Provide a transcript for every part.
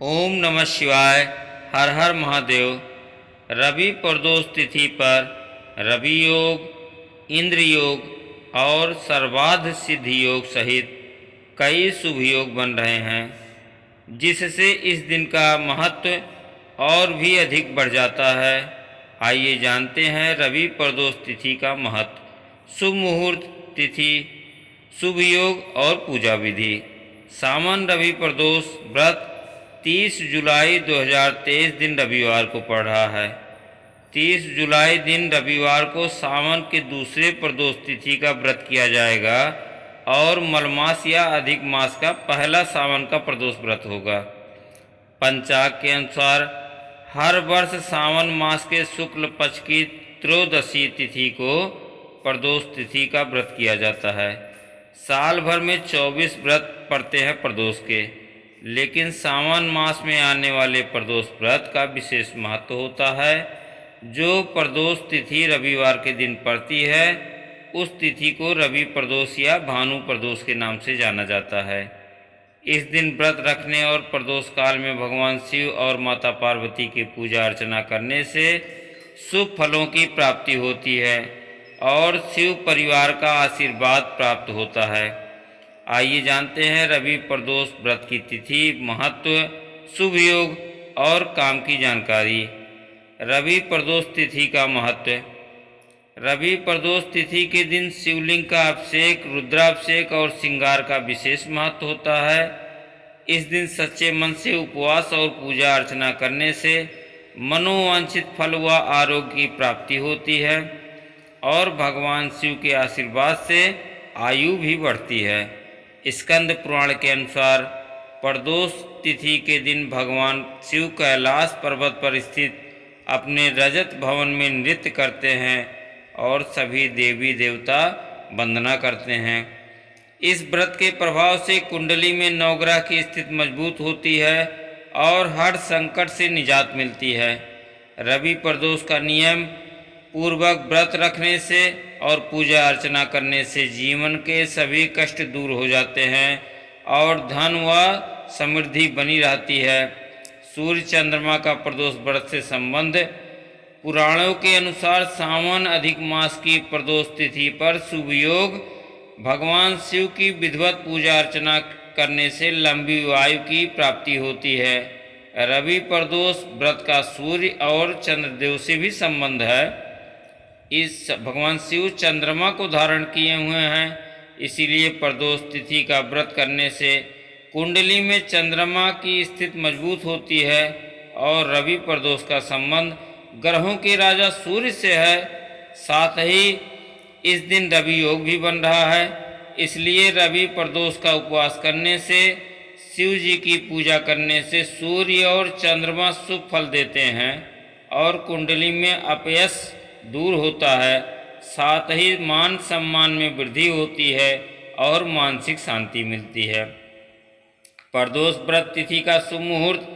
ओम नमः शिवाय। हर हर महादेव। रवि प्रदोष तिथि पर रवि योग, इंद्र योग और सर्वार्ध सिद्धि योग सहित कई शुभ योग बन रहे हैं, जिससे इस दिन का महत्व और भी अधिक बढ़ जाता है। आइए जानते हैं रवि प्रदोष तिथि का महत्व, शुभ मुहूर्त तिथि, शुभ योग और पूजा विधि। सावन रवि प्रदोष व्रत 30 जुलाई 2023 दिन रविवार को पड़ रहा है। 30 जुलाई दिन रविवार को सावन के दूसरे प्रदोष तिथि का व्रत किया जाएगा और मलमास या अधिक मास का पहला सावन का प्रदोष व्रत होगा। पंचांग के अनुसार हर वर्ष सावन मास के शुक्ल पक्ष की त्रयोदशी तिथि को प्रदोष तिथि का व्रत किया जाता है। साल भर में 24 व्रत पड़ते हैं प्रदोष के, लेकिन सावन मास में आने वाले प्रदोष व्रत का विशेष महत्व होता है। जो प्रदोष तिथि रविवार के दिन पड़ती है, उस तिथि को रवि प्रदोष या भानु प्रदोष के नाम से जाना जाता है। इस दिन व्रत रखने और प्रदोष काल में भगवान शिव और माता पार्वती की पूजा अर्चना करने से शुभ फलों की प्राप्ति होती है और शिव परिवार का आशीर्वाद प्राप्त होता है। आइए जानते हैं रवि प्रदोष व्रत की तिथि, महत्व, शुभ योग और काम की जानकारी। रवि प्रदोष तिथि का महत्व। रवि प्रदोष तिथि के दिन शिवलिंग का अभिषेक, रुद्राभिषेक और श्रृंगार का विशेष महत्व होता है। इस दिन सच्चे मन से उपवास और पूजा अर्चना करने से मनोवांछित फल व आरोग्य की प्राप्ति होती है और भगवान शिव के आशीर्वाद से आयु भी बढ़ती है। स्कंद पुराण के अनुसार प्रदोष तिथि के दिन भगवान शिव कैलाश पर्वत पर स्थित अपने रजत भवन में नृत्य करते हैं और सभी देवी देवता वंदना करते हैं। इस व्रत के प्रभाव से कुंडली में नवग्रह की स्थिति मजबूत होती है और हर संकट से निजात मिलती है। रवि प्रदोष का नियम पूर्वक व्रत रखने से और पूजा अर्चना करने से जीवन के सभी कष्ट दूर हो जाते हैं और धन व समृद्धि बनी रहती है। सूर्य चंद्रमा का प्रदोष व्रत से संबंध। पुराणों के अनुसार सावन अधिक मास की प्रदोष तिथि पर शुभ योग, भगवान शिव की विधिवत पूजा अर्चना करने से लंबी आयु की प्राप्ति होती है। रवि प्रदोष व्रत का सूर्य और चंद्रदेव से भी संबंध है। इस भगवान शिव चंद्रमा को धारण किए हुए हैं, इसीलिए प्रदोष तिथि का व्रत करने से कुंडली में चंद्रमा की स्थिति मजबूत होती है और रवि प्रदोष का संबंध ग्रहों के राजा सूर्य से है। साथ ही इस दिन रवि योग भी बन रहा है, इसलिए रवि प्रदोष का उपवास करने से, शिव जी की पूजा करने से सूर्य और चंद्रमा शुभ फल देते हैं और कुंडली में अपयश दूर होता है। साथ ही मान सम्मान में वृद्धि होती है और मानसिक शांति मिलती है। प्रदोष व्रत तिथि का शुभ मुहूर्त।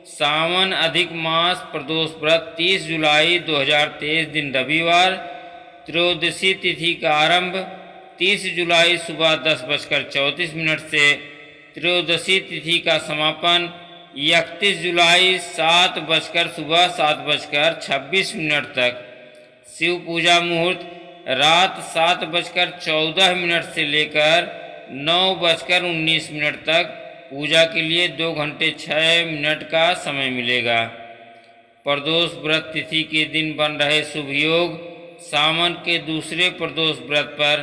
सावन अधिक मास प्रदोष व्रत 30 जुलाई 2023 दिन रविवार, त्रयोदशी तिथि का आरंभ 30 जुलाई सुबह 10:34 से, त्रयोदशी तिथि का समापन 31 जुलाई 7:26 तक। शिव पूजा मुहूर्त रात 7:14 से लेकर 9:19 तक। पूजा के लिए 2 घंटे 6 मिनट का समय मिलेगा। प्रदोष व्रत तिथि के दिन बन रहे शुभ योग। सावन के दूसरे प्रदोष व्रत पर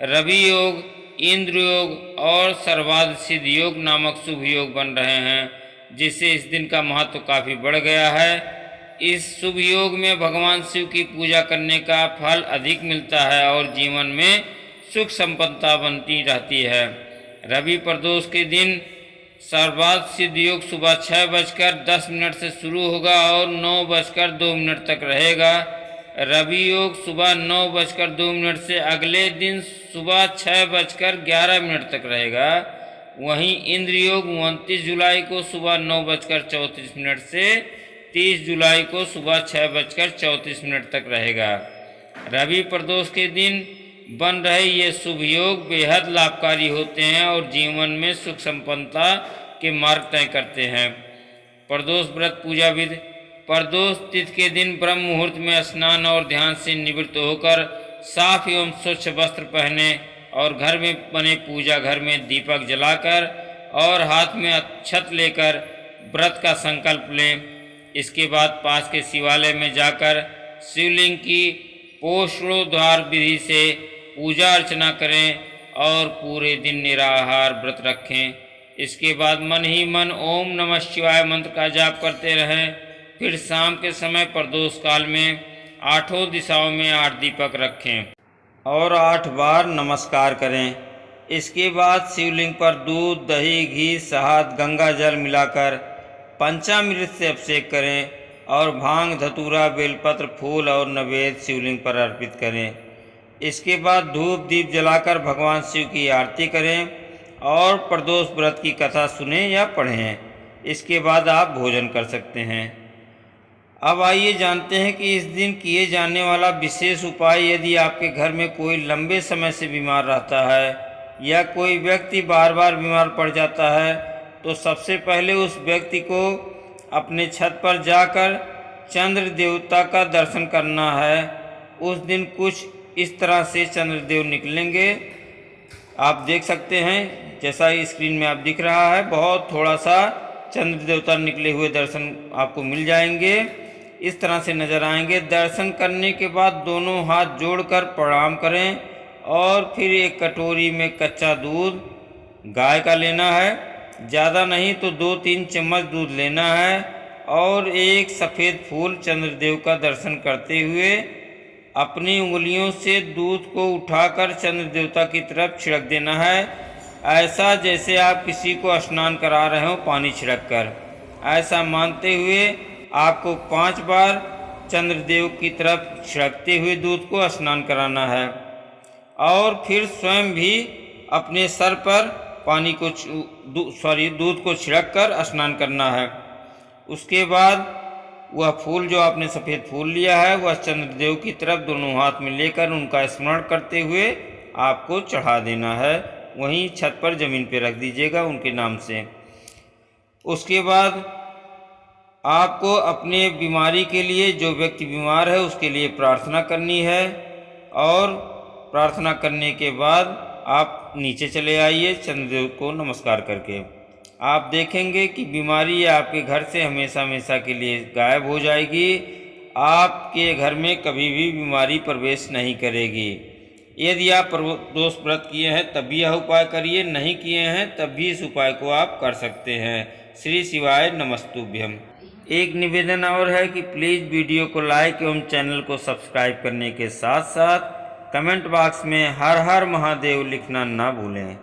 रवि योग, इंद्र योग और सर्वार्ध सिद्ध योग नामक शुभ योग बन रहे हैं, जिससे इस दिन का महत्व काफ़ी बढ़ गया है। इस शुभ योग में भगवान शिव की पूजा करने का फल अधिक मिलता है और जीवन में सुख संपन्नता बनती रहती है। रवि प्रदोष के दिन सर्वार्ध सिद्ध योग सुबह 6:10 से शुरू होगा और 9:02 तक रहेगा। रवि योग सुबह 9:02 से अगले दिन सुबह 6:11 तक रहेगा। वहीं इंद्र योग 29 जुलाई को सुबह 9:34 से 30 जुलाई को सुबह 6:34 तक रहेगा। रवि प्रदोष के दिन बन रहे ये शुभ योग बेहद लाभकारी होते हैं और जीवन में सुख संपन्नता के मार्ग तय करते हैं। प्रदोष व्रत पूजा विधि। प्रदोष तिथि के दिन ब्रह्म मुहूर्त में स्नान और ध्यान से निवृत्त होकर साफ एवं स्वच्छ वस्त्र पहने और घर में बने पूजा घर में दीपक जलाकर और हाथ में अक्षत लेकर व्रत का संकल्प लें। इसके बाद पास के शिवालय में जाकर शिवलिंग की पोषणोद्धार विधि से पूजा अर्चना करें और पूरे दिन निराहार व्रत रखें। इसके बाद मन ही मन ओम नमः शिवाय मंत्र का जाप करते रहें। फिर शाम के समय प्रदोष काल में 8 दिशाओं में 8 दीपक रखें और 8 बार नमस्कार करें। इसके बाद शिवलिंग पर दूध, दही, घी, शहद, गंगा जल मिलाकर पंचामृत से अभिषेक करें और भांग, धतूरा, बेलपत्र, फूल और नैवेद्य शिवलिंग पर अर्पित करें। इसके बाद धूप दीप जलाकर भगवान शिव की आरती करें और प्रदोष व्रत की कथा सुनें या पढ़ें। इसके बाद आप भोजन कर सकते हैं। अब आइए जानते हैं कि इस दिन किए जाने वाला विशेष उपाय। यदि आपके घर में कोई लंबे समय से बीमार रहता है या कोई व्यक्ति बार बार बीमार पड़ जाता है तो सबसे पहले उस व्यक्ति को अपने छत पर जाकर चंद्र देवता का दर्शन करना है। उस दिन कुछ इस तरह से चंद्रदेव निकलेंगे, आप देख सकते हैं जैसा स्क्रीन में आप दिख रहा है। बहुत थोड़ा सा चंद्र देवता निकले हुए दर्शन आपको मिल जाएंगे, इस तरह से नज़र आएंगे। दर्शन करने के बाद दोनों हाथ जोड़कर प्रणाम करें और फिर एक कटोरी में कच्चा दूध गाय का लेना है, ज़्यादा नहीं तो 2-3 चम्मच दूध लेना है और एक सफ़ेद फूल चंद्रदेव का दर्शन करते हुए अपनी उंगलियों से दूध को उठाकर चंद्र देवता की तरफ छिड़क देना है, ऐसा जैसे आप किसी को स्नान करा रहे हो पानी छिड़क कर। ऐसा मानते हुए आपको 5 बार चंद्रदेव की तरफ छिड़कते हुए दूध को स्नान कराना है और फिर स्वयं भी अपने सर पर पानी को दूध को छिड़क कर स्नान करना है। उसके बाद वह फूल जो आपने सफ़ेद फूल लिया है वह चंद्रदेव की तरफ दोनों हाथ में लेकर उनका स्मरण करते हुए आपको चढ़ा देना है। वहीं छत पर ज़मीन पर रख दीजिएगा उनके नाम से। उसके बाद आपको अपने बीमारी के लिए, जो व्यक्ति बीमार है उसके लिए प्रार्थना करनी है और प्रार्थना करने के बाद आप नीचे चले आइए चंद्रदेव को नमस्कार करके। आप देखेंगे कि बीमारी आपके घर से हमेशा हमेशा के लिए गायब हो जाएगी। आपके घर में कभी भी बीमारी प्रवेश नहीं करेगी। यदि आप प्रदोष व्रत किए हैं तब भी यह उपाय करिए, नहीं किए हैं तब भी इस उपाय को आप कर सकते हैं। श्री शिवाय नमस्तुभ्यम। एक निवेदन और है कि प्लीज़ वीडियो को लाइक एवं चैनल को सब्सक्राइब करने के साथ साथ कमेंट बॉक्स में हर हर महादेव लिखना ना भूलें।